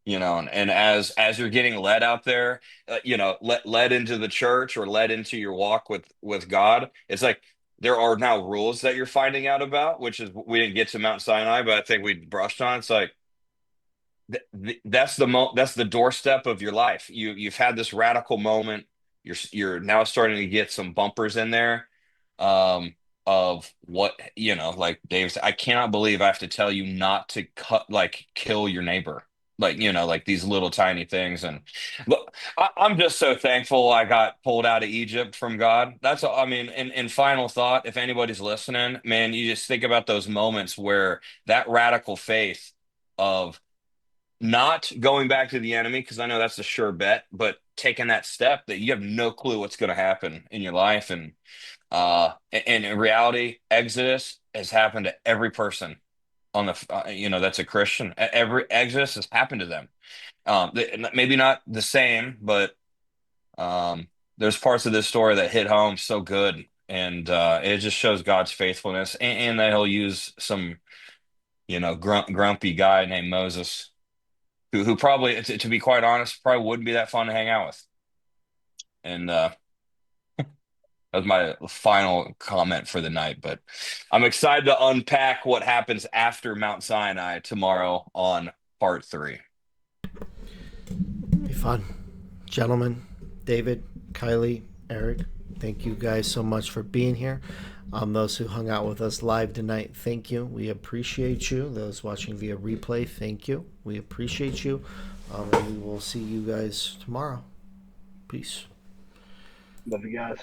And as you're getting led out there, led into the church or led into your walk with God, it's like there are now rules that you're finding out about, which is we didn't get to Mount Sinai, but I think we brushed on. It's like that's the doorstep of your life. You've had this radical moment. You're now starting to get some bumpers in there, of what, like Dave said. I cannot believe I have to tell you not to kill your neighbor, like these little tiny things. And look, I'm just so thankful I got pulled out of Egypt from God. That's all. I mean, in final thought, if anybody's listening, man, you just think about those moments where that radical faith of not going back to the enemy, because I know that's a sure bet, but taking that step that you have no clue what's going to happen in your life. And in reality, Exodus has happened to every person on that's a Christian. Every Exodus has happened to them. Maybe not the same, but there's parts of this story that hit home so good. And it just shows God's faithfulness, and that he'll use some, grumpy guy named Moses, who probably, to be quite honest, probably wouldn't be that fun to hang out with. And that was my final comment for the night. But I'm excited to unpack what happens after Mount Sinai tomorrow on part 3. Be fun. Gentlemen, David, Kylie, Eric, thank you guys so much for being here. Those who hung out with us live tonight, thank you. We appreciate you. Those watching via replay, thank you. We appreciate you. And we will see you guys tomorrow. Peace. Love you guys.